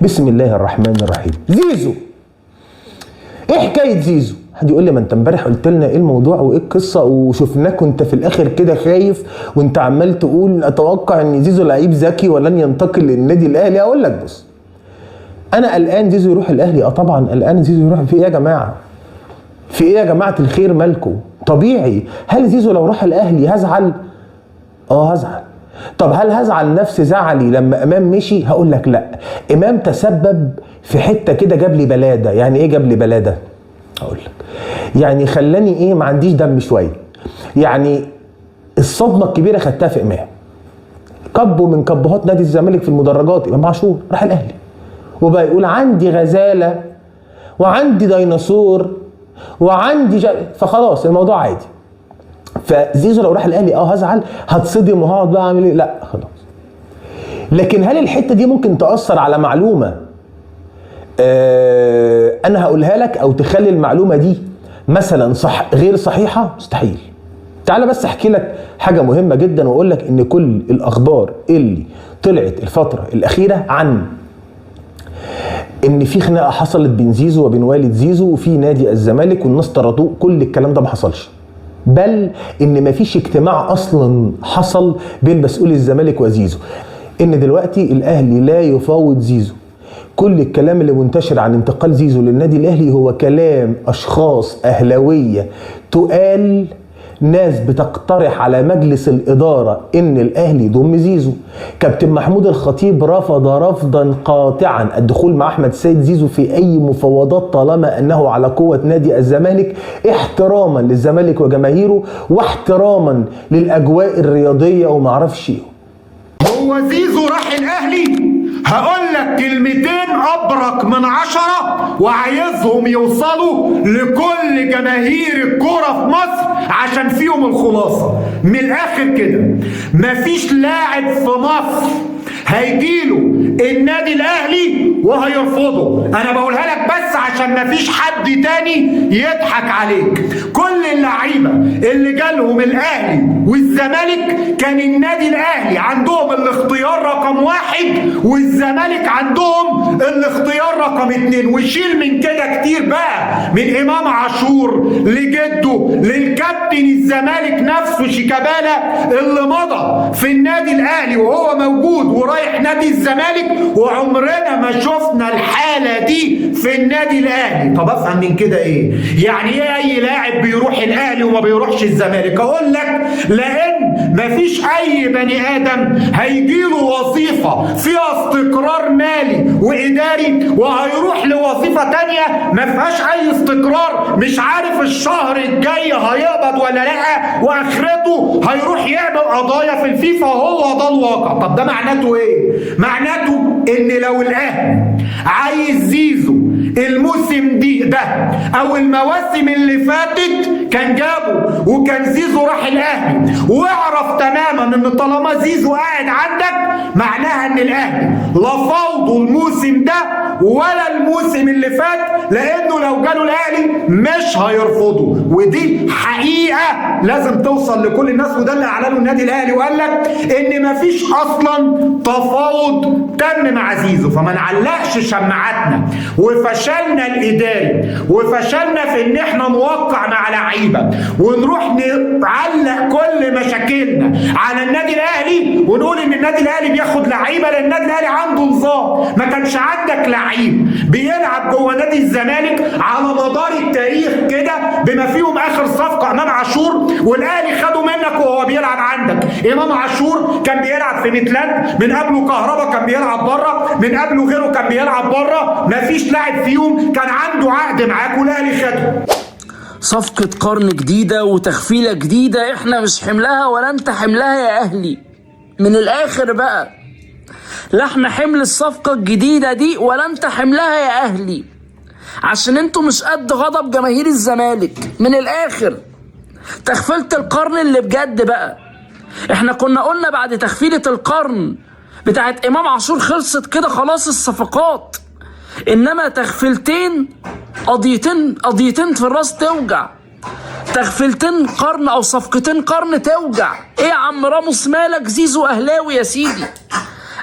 بسم الله الرحمن الرحيم. زيزو، ايه حكايه زيزو؟ حد يقول لي ما انت امبارح قلت لنا ايه الموضوع وايه القصه وشفناك وانت في الاخر كده خايف وانت عمال تقول اتوقع ان زيزو لعيب ذكي ولن ينتقل للنادي الاهلي. اقول لك بص، انا قلقان زيزو يروح الاهلي. طبعا قلقان زيزو يروح. في ايه يا جماعه؟ في ايه يا جماعه الخير؟ مالكم؟ طبيعي. هل زيزو لو راح الاهلي هزعل؟ هزعل. طب هل هزعل نفس زعلي لما امام مشي؟ هقول لك لا. امام تسبب في حته كده، جاب لي بلاده. يعني ايه جاب لي بلاده؟ هقول لك. يعني خلاني ايه، ما عنديش دم شويه. يعني الصدمه الكبيره خدتها في امام. كبه من كبهات نادي الزمالك في المدرجات. امام عاشور راح الاهلي وبقى يقول عندي غزاله وعندي ديناصور وعندي فخلاص الموضوع عادي. فزيزو لو راح الاهلي هزعل، هتصدم وهقعد بقى اعمل ايه؟ لا خلاص. لكن هل الحته دي ممكن تاثر على معلومه انا هقولها لك او تخلي المعلومه دي مثلا صح غير صحيحه؟ مستحيل. تعال بس احكي لك حاجه مهمه جدا واقول لك ان كل الاخبار اللي طلعت الفتره الاخيره عن ان في خناقه حصلت بين زيزو وبين والد زيزو وفي نادي الزمالك والناس طردوه، كل الكلام ده ما حصلش. بل ان مفيش اجتماع اصلا حصل بين مسؤولي الزمالك وزيزو. ان دلوقتي الاهلي لا يفاوض زيزو. كل الكلام اللي منتشر عن انتقال زيزو للنادي الاهلي هو كلام اشخاص اهلاويه تقال، ناس بتقترح على مجلس الاداره ان الاهلي يضم زيزو. كابتن محمود الخطيب رفض رفضا قاطعا الدخول مع احمد سيد زيزو في اي مفاوضات طالما انه على قوه نادي الزمالك، احتراما للزمالك وجماهيره واحتراما للاجواء الرياضيه وما اعرفش ايه. هو زيزو راح الاهلي؟ هقول لك كلمتين ابرك من 10 وعايزهم يوصلوا لكل جماهير الكوره في مصر عشان فيهم الخلاصه. من الاخر كده، مفيش لاعب في مصر هيجيله النادي الاهلي وهيرفضه. انا بقولها لك بس عشان مفيش حد تاني يضحك عليك. كل اللعيبه اللي جالهم الاهلي والزمالك كان النادي الاهلي عندهم الاختيار رقم 1 والزمالك عندهم الاختيار رقم 2. وشيل من كده كتير بقى، من امام عاشور لجده للكابتن الزمالك نفسه شيكابالا اللي مضى في النادي الاهلي وهو موجود ورايح نادي الزمالك، وعمرنا ما شفنا الحاله دي في النادي الاهلي. طب افهم من كده ايه؟ يعني ايه اي لاعب بيروح الاهلي وما بيروحش الزمالك؟ اقول لك لان مفيش اي بني ادم هيجيله وظيفه فيها استقرار مالي واداري وهيروح لوظيفه تانيه ما فيهاش اي استقرار، مش عارف الشهر الجاي هيقبض ولا لا، واخرته هيروح يعمل قضايا في الفيفا. هو ده الواقع. طب ده معناته ايه؟ معناته ان لو الاهلي عايز زيزو الموسم ده او المواسم اللي فاتت كان جابه وكان زيزو راح الاهلي، واعرف تماما ان طالما زيزو قاعد عندك معناها ان الاهلي لا فوضه الموسم ده ولا الموسم اللي فات، لانه لو جاله الاهلي مش هيرفضه. ودي حقيقه لازم توصل لكل الناس، وده اللي اعلنه النادي الاهلي وقال لك ان مفيش اصلا تفاوض تم مع زيزو. فما نعلقش شماعاتنا وفشلنا الاداري وفشلنا في ان احنا نوقع مع لعيبه ونروح نعلق كل مشاكلنا على النادي الاهلي ونقول ان النادي الاهلي بياخد لعيبه، لان النادي الاهلي عنده نظام. ما كانش عندك لعيب بيلعب جوه نادي الزمالك على مدار التاريخ كده بما فيهم اخر صفقه امام عاشور، والاهلي خده منك وهو بيلعب عندك. امام عاشور كان بيلعب في ميتلاند، من قبله كهربا كان بيلعب بره، من قبله غيره كان بيلعب بره. مفيش لاعب فيهم كان عنده عقد معاك والاهلي خده. صفقة قرن جديدة وتخفيلة جديدة، احنا مش حملها ولا انت حملها يا اهلي. من الاخر بقى، لا احنا حمل الصفقة الجديدة دي ولا انت حملها يا اهلي، عشان انتوا مش قد غضب جماهير الزمالك. من الاخر تخفيلة القرن اللي بجد بقى. احنا كنا قلنا بعد تخفيلة القرن بتاعت امام عاشور خلصت كده خلاص الصفقات، انما تخفيلتين قضيتين في الراس توجع. تغفلتين قرن او صفقتين قرن توجع. ايه يا عم راموس مالك؟ زيزو اهلاوي يا سيدي.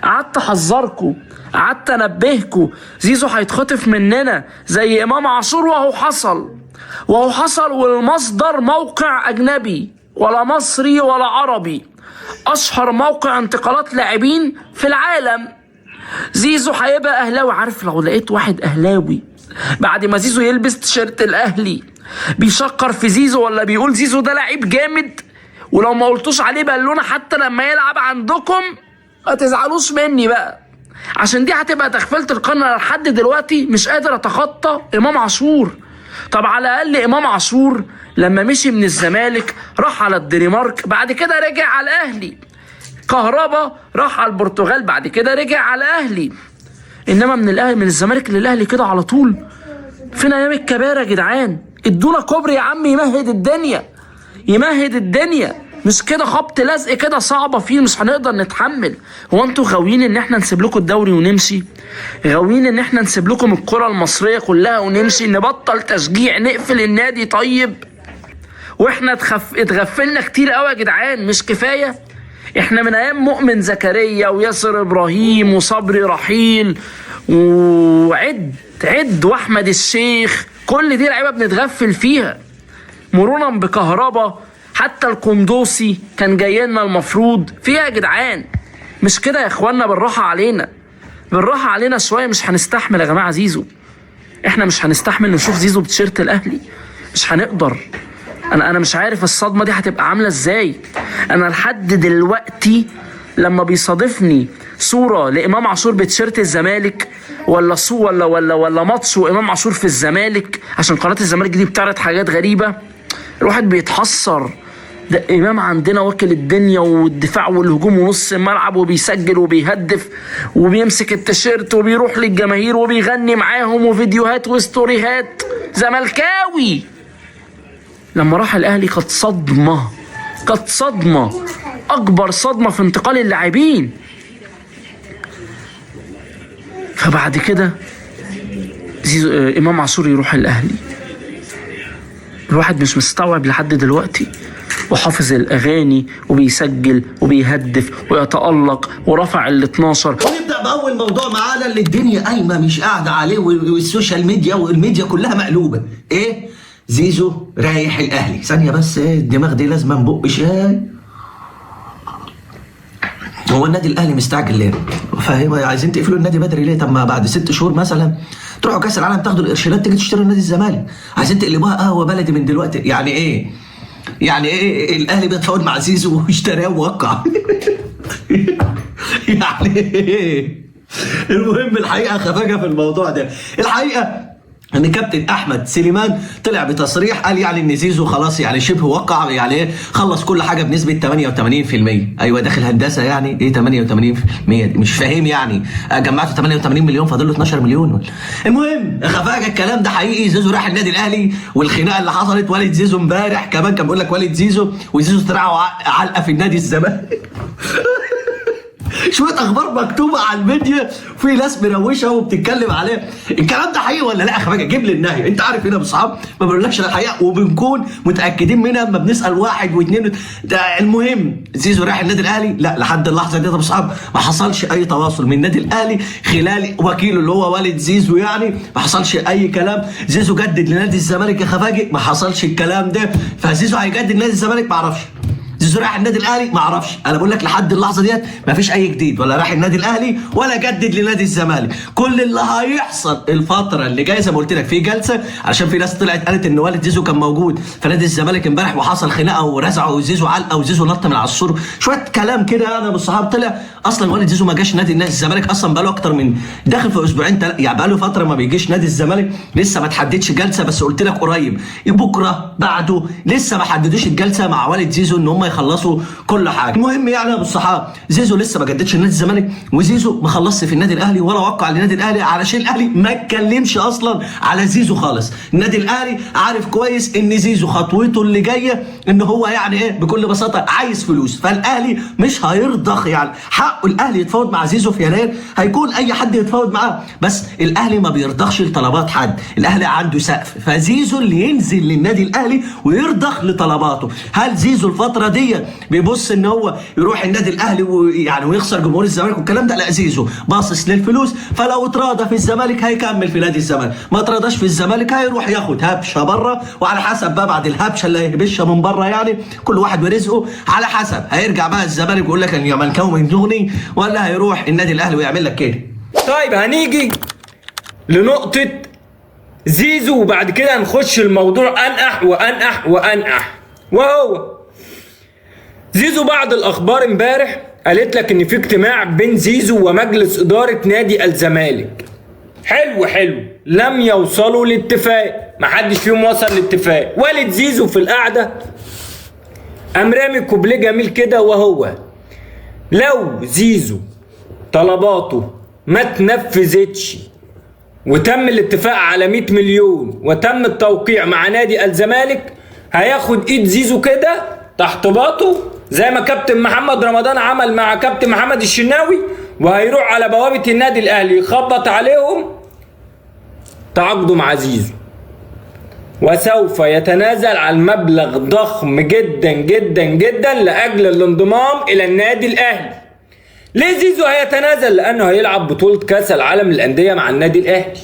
قعدت احذركم قعدت انبهكوا زيزو هيتخطف مننا زي امام عاشور، وهو حصل والمصدر موقع اجنبي ولا مصري ولا عربي، اشهر موقع انتقالات لاعبين في العالم. زيزو هيبقى اهلاوي. عارف لو لقيت واحد اهلاوي بعد ما زيزو يلبس تيشيرت الاهلي بيشكر في زيزو ولا بيقول زيزو ده لعيب جامد، ولو ما قلتوش عليه بالونه حتى لما يلعب عندكم ما تزعلوش مني بقى، عشان دي هتبقى تغفلة القرن. انا لحد دلوقتي مش قادر اتخطى امام عاشور. طب على الاقل امام عاشور لما مشي من الزمالك راح على الدنمارك، بعد كده رجع على الاهلي. كهربا راح على البرتغال، بعد كده رجع على الاهلي. انما من الاهلي، من الزمالك للاهلي كده على طول. فين ايام الكبارة يا جدعان؟ ادونا كوبري يا عم يمهد الدنيا، مش كده خبط لزق كده صعبة فيه مش هنقدر نتحمل. هو انتوا غاويين ان احنا نسيب لكم الدوري ونمشي؟ غاويين ان احنا نسيب لكم الكرة المصرية كلها ونمشي؟ نبطل تشجيع، نقفل النادي؟ طيب واحنا اتغفلنا كتير قوي يا جدعان، مش كفاية؟ احنا من ايام مؤمن زكريا وياسر ابراهيم وصبري رحيل وعد واحمد الشيخ، كل دي لعيبة بنتغفل فيها، مرورا بكهربا، حتى القندوسي كان جاي لنا المفروض فيها يا جدعان. مش كده يا اخوانا؟ بالراحه علينا شويه. مش هنستحمل يا جماعه زيزو، احنا مش هنستحمل نشوف زيزو بتيشيرت الاهلي، مش هنقدر. انا مش عارف الصدمه دي هتبقى عامله ازاي. انا لحد دلوقتي لما بيصادفني صوره لامام عاشور بتيشيرت الزمالك ولا ماتش وامام عاشور في الزمالك، عشان قناه الزمالك دي بتعرض حاجات غريبه، الواحد بيتحسر. ده امام عندنا واكل الدنيا والدفاع والهجوم ونص الملعب، وبيسجل وبيهدف وبيمسك التيشيرت وبيروح للجماهير وبيغني معاهم وفيديوهات وستوريهات، زملكاوي. لما راح الاهلي كانت صدمه، اكبر صدمه في انتقال اللاعبين. فبعد كده امام عاشور يروح الاهلي، الواحد مش مستوعب لحد دلوقتي، وحافظ الاغاني وبيسجل وبيهدف ويتألق ورفع ال12. ونبدا باول موضوع معانا اللي الدنيا قايمه مش قاعده عليه، والسوشيال ميديا والميديا كلها مقلوبه. ايه؟ زيزو رايح الاهلي. ثانيه بس، ايه الدماغ دي؟ لازم نبق شاي. هو النادي الاهلي مستعجل ليه؟ فاهم؟ عايزين تقفلوا النادي بدري ليه؟ طب ما بعد 6 شهور مثلا تروحوا كاس العالم تاخدوا القرشينات تيجي تشتروا نادي الزمالك. عايزين تقلبوها قهوه بلدي من دلوقتي. يعني ايه الاهلي بيتفاوض مع زيزو واشتراه ووقع؟ يعني ايه؟ المهم الحقيقه خفاجه في الموضوع ده. الحقيقه ان كابتن احمد سليمان طلع بتصريح قال يعني ان زيزو خلاص يعني شبه وقع، يعني ايه، خلص كل حاجه بنسبه 88%. ايوه داخل هندسه، يعني ايه 88%؟ مش فاهم يعني. جمعت 88 مليون فاضل له 12 مليون. المهم خفاجه الكلام ده حقيقي. زيزو راح النادي الاهلي، والخناقه اللي حصلت والد زيزو امبارح كمان كان بيقول لك والد زيزو وزيزو طلعوا علقه في النادي الزمالك. شويه اخبار مكتوبه على الميديا، في ناس مروشه وبتتكلم عليه. الكلام ده حقيقي ولا لا يا خفاجه؟ جيب لي النهي. انت عارف هنا بصحاب ما بقولكش الحقيقه وبنكون متاكدين منها اما بنسال واحد واثنين. ده المهم زيزو رايح النادي الاهلي. لا لحد اللحظه دي يا بصحاب ما حصلش اي تواصل من النادي الاهلي خلال وكيله اللي هو والد زيزو، يعني ما حصلش اي كلام. زيزو جدد لنادي الزمالك يا خفاجه، ما حصلش الكلام ده. فزيزو هيجدد لنادي الزمالك ما اعرفش. زيزو رايح النادي الاهلي ما اعرفش. انا بقول لك لحد اللحظه ديت ما فيش اي جديد، ولا رايح النادي الاهلي ولا جدد لنادي الزمالك. كل اللي هيحصل الفتره اللي جايه زي ما قلت لك في جلسه، عشان في ناس طلعت قالت ان والد زيزو كان موجود في نادي الزمالك امبارح وحصل خناقه ورزعوا زيزو علقه وزيزو نط من على السور، شويه كلام كده. انا بالصحاب طلع اصلا والد زيزو ما جاش نادي الزمالك اصلا بقاله اكتر من داخل في اسبوعين يعني بقاله فتره ما بيجيش نادي الزمالك. لسه ما تحددش جلسه، بس قلت لك قريب بكره بعده لسه ما حددوش الجلسه مع والد زيزو ان هم يخلصوا كل حاجه. المهم يعني يا ابو الصحاب زيزو لسه ما جددش نادي الزمالك، وزيزو ما خلصش في النادي الاهلي ولا وقع لنادي الاهلي، علشان الاهلي ما اتكلمش اصلا على زيزو خالص. النادي الاهلي عارف كويس ان زيزو خطوته اللي جايه ان هو يعني ايه بكل بساطه عايز فلوس، فالاهلي مش هيرضخ يعني حقه حقه الاهلي يتفاوض مع زيزو في يناير، هيكون اي حد يتفاوض معاه، بس الاهلي ما بيرضخش لطلبات حد، الاهلي عنده سقف، فزيزو اللي ينزل للنادي الاهلي ويرضخ لطلباته. هل زيزو الفتره دي بيبص ان هو يروح النادي الاهلي ويعني ويخسر جمهور الزمالك والكلام ده؟ لا، زيزو باصص للفلوس، فلو اتراضى في الزمالك هيكمل في نادي الزمالك، ما اتراضاش في الزمالك هيروح ياخد هبشه بره، وعلى حسب بقى بعد الهبشه اللي هيهبشها من بره يعني كل واحد ورزقه، على حسب هيرجع بقى الزمالك ويقول لك ان يملكاوي من دغني، ولا هيروح النادي الاهلي ويعمل لك كده. طيب هنيجي لنقطة زيزو وبعد كده نخش الموضوع أنقح وأنقح وأنقح، وهو زيزو بعد الأخبار امبارح قالت لك إن في اجتماع بين زيزو ومجلس إدارة نادي الزمالك. حلو لم يوصلوا لاتفاق، محدش فيهم وصل لاتفاق. والد زيزو في القعدة قام رامي كوبليه جميل كده، وهو لو زيزو طلباته ما تنفذتش وتم الاتفاق على 100 مليون وتم التوقيع مع نادي الزمالك، هياخد ايد زيزو كده تحت باطه زي ما كابتن محمد رمضان عمل مع كابتن محمد الشناوي، وهيروح على بوابة النادي الاهلي يخبط عليهم تعاقدوا مع زيزو، وسوف يتنازل عن مبلغ ضخم جدا جدا جدا لاجل الانضمام الى النادي الاهلي. ليه زيزو هيتنازل؟ لانه هيلعب بطولة كاس العالم للاندية مع النادي الاهلي.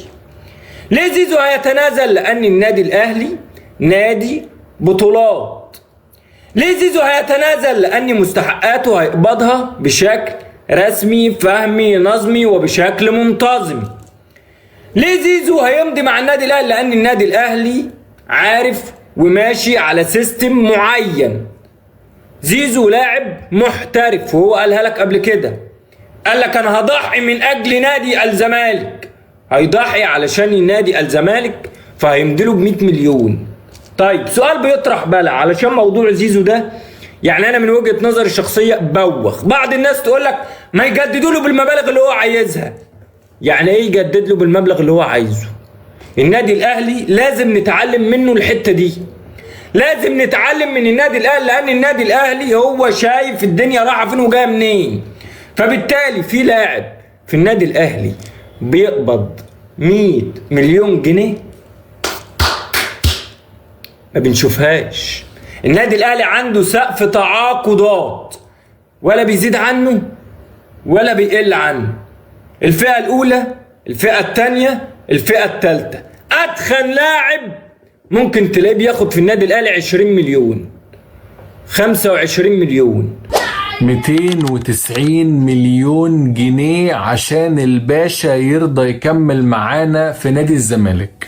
ليه زيزو هيتنازل؟ لان النادي الاهلي نادي بطولات. ليه زيزو هيتنازل؟ لان مستحقاته هيقبضها بشكل رسمي فهمي نظمي وبشكل منتظم. ليه زيزو هيمضي مع النادي الاهلي؟ لان النادي الاهلي عارف وماشي على سيستم معين. زيزو لاعب محترف، وهو قالها لك قبل كده، قال لك انا هضحي من اجل نادي الزمالك، هيضحي علشان نادي الزمالك فهيمدله ب100 مليون. طيب سؤال بيطرح بلا علشان موضوع زيزو ده، يعني انا من وجهة نظري الشخصية بوخ. بعض الناس تقول لك ما يجددوا له بالمبالغ اللي هو عايزها. يعني ايه يجدد له بالمبلغ اللي هو عايزه؟ النادي الاهلي لازم نتعلم منه الحتة دي، لازم نتعلم من النادي الاهلي، لان النادي الاهلي هو شايف الدنيا رايحه فين وجايه منين. فبالتالي في لاعب في النادي الاهلي بيقبض 100 مليون جنيه ما بنشوفهاش. النادي الاهلي عنده سقف تعاقدات ولا بيزيد عنه ولا بيقل عنه. الفئه الاولى، الفئه الثانيه، الفئه الثالثه. اتخن لاعب ممكن تلاقيه بياخد في النادي الاهلي 20 مليون 25 مليون 290 مليون جنيه عشان الباشا يرضى يكمل معانا في نادي الزمالك.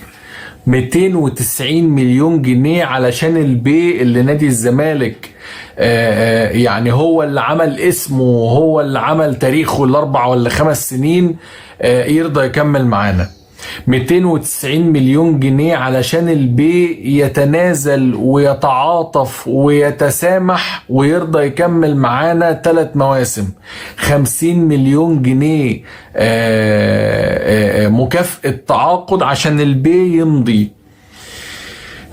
290 مليون جنيه علشان البي اللي نادي الزمالك يعني هو اللي عمل اسمه وهو اللي عمل تاريخه ال4 ولا 5 سنين يرضى يكمل معانا. 290 مليون جنيه علشان البي يتنازل ويتعاطف ويتسامح ويرضى يكمل معانا 3 مواسم. 50 مليون جنيه مكافأة تعاقد عشان البي يمضي.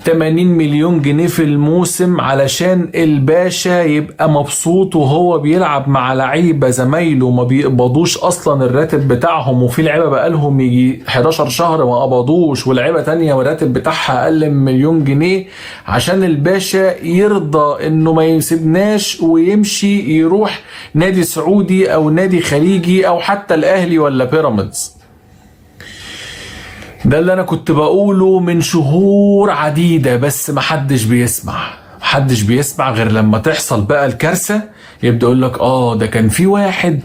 80 مليون جنيه في الموسم علشان الباشا يبقى مبسوط وهو بيلعب مع لعيبه زمايله ما بيقبضوش اصلا الراتب بتاعهم، وفي لعيبه بقالهم يجي 11 شهر ما قبضوش، ولعيبه تانية الراتب بتاعها اقل من 1,000,000 جنيه، عشان الباشا يرضى انه ما يسيبناش ويمشي يروح نادي سعودي او نادي خليجي او حتى الاهلي ولا بيراميدز. ده اللي انا كنت بقوله من شهور عديدة، بس محدش بيسمع غير لما تحصل بقى الكارثة. يبدأ يقول لك ده كان في واحد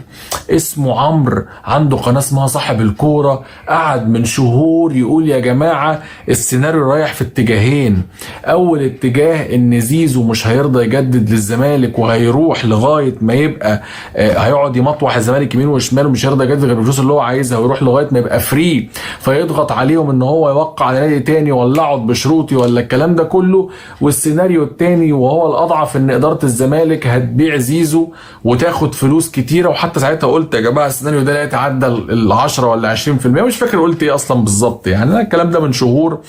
اسمه عمرو عنده قناة اسمها صاحب الكورة، قعد من شهور يقول يا جماعة السيناريو رايح في اتجاهين. اول اتجاه ان زيزو مش هيرضى يجدد للزمالك وهيروح لغاية ما يبقى هيقعد يمطوح الزمالك يمين وشمال ومش هيرضى يجدد غير بالفلوس اللي هو عايزها، ويروح لغاية ما يبقى فري فيضغط عليهم ان هو يوقع على نادي تاني ولا اقعد بشروطي ولا الكلام ده كله. والسيناريو التاني وهو الاضعف ان ادارة الزمالك هتبيع زيزو زيزو وتاخد فلوس كتيره. وحتى ساعتها قلت يا جماعه السيناريو ده لا يتعدى ال 10 ولا 20%، مش فاكر قلت ايه اصلا بالظبط يعني. انا الكلام ده من شهور،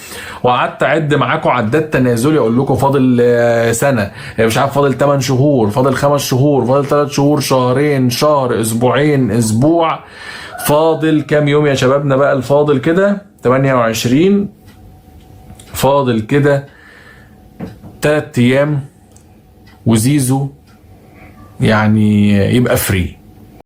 وقعدت اعد معاكم عداد تنازلي اقول لكم فاضل سنه، مش عارف فاضل 8 شهور، فاضل 5 شهور، فاضل 3 شهور، شهرين، شهر، اسبوعين، اسبوع، فاضل كام يوم يا شبابنا بقى؟ الفاضل كده 28، فاضل كده 3 ايام وزيزو يعني يبقى فري.